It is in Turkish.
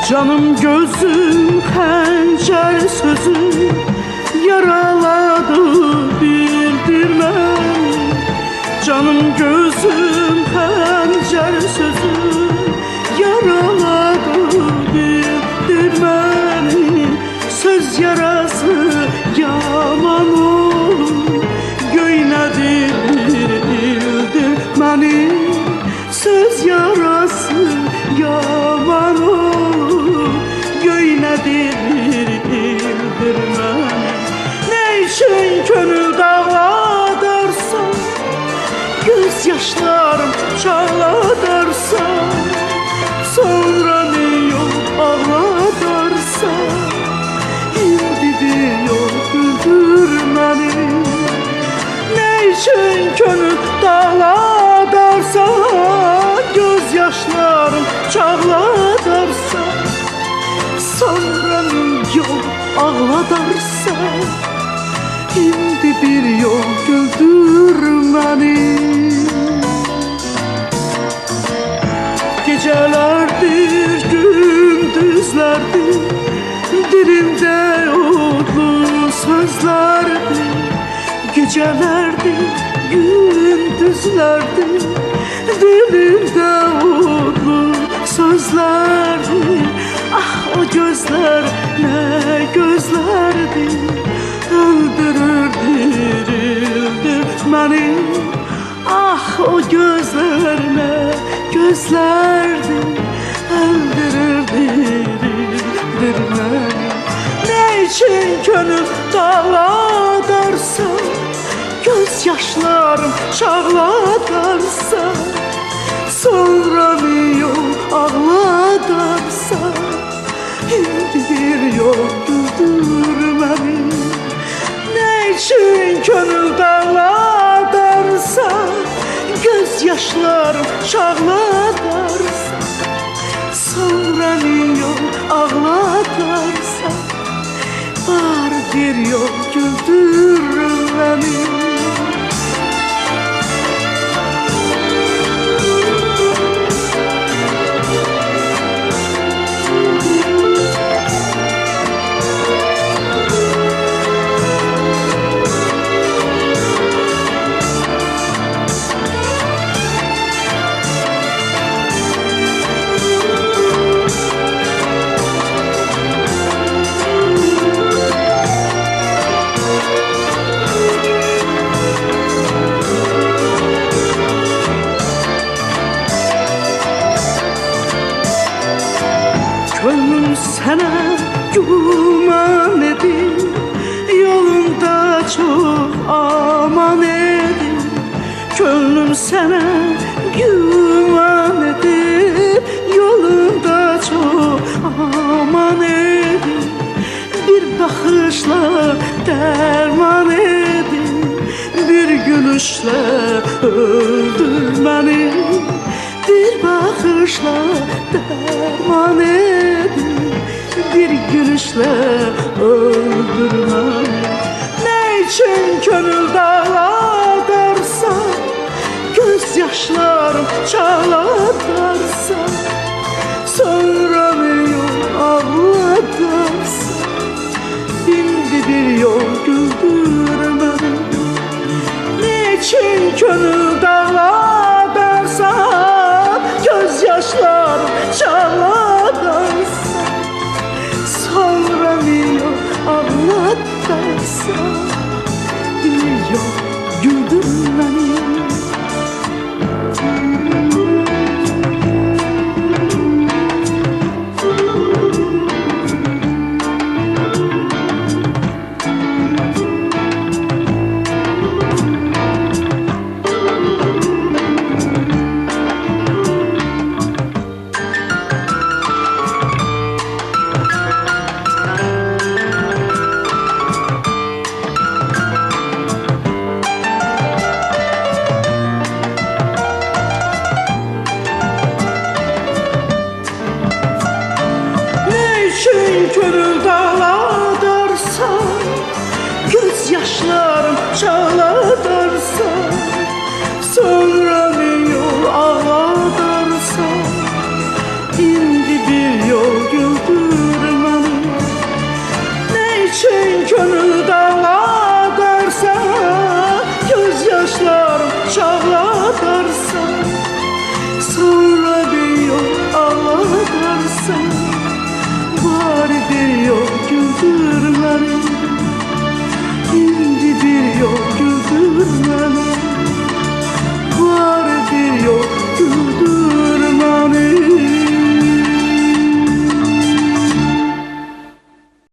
Canım gözüm hançer sözü yaraladı bildirmem. Canım gözüm hançer sözü yaraladı bildirmem. Söz yarası yaman olur, göynədir bildirməni. Söz yarası yaman olur, göynədir bildirməni. Ne için könül dağladarsan, göz yaşlarım çağladarsan, sonra ne yol ağladarsan, indi bir yol güldürməni. Ne için könül dağladarsan, göz yaşlarım çağladarsan, sonra yol ağladarsan, indi bir yol güldürməni. Gecelerdir, gündüzlerdir, dilimde odlu sözlerdir. Gecelerdir, gündüzlerdir, dilimde odlu sözlerdir. Ah o gözler ne gözlerdir, öldürür dirildir beni. Ah o gözler ne gözlerdir, öldürür dirildir beni. Ne için könül dağladarsa, göz yaşlarım çağladarsa, sonra bir yol ağladarsa, indi bir yol güldürməni. Ne için könül dağladarsa, göz yaşlarım çağladarsa, sonra bir yol ağladarsa, var bir yol güldürməni. Gönlüm sana güman edin, yolunda çok aman edin. Gönlüm sana güman edin, yolunda çok aman edin. Bir bakışla derman edin, bir gülüşle öldür beni. Bir bakışla derman edin, bir gülüşle öldürmem. Ne için könül dağladarsa, göz yaşlarım çağladarsa, sonra bir yol ağladarsa, indi bir yol güldürmem. Ne için könül dağladarsa, göz yaşlarım çağladarsa, sonra bir yol ağladarsa, bir yol güldürməni. Könül dağladarsa, göz yaşlarım çağlar.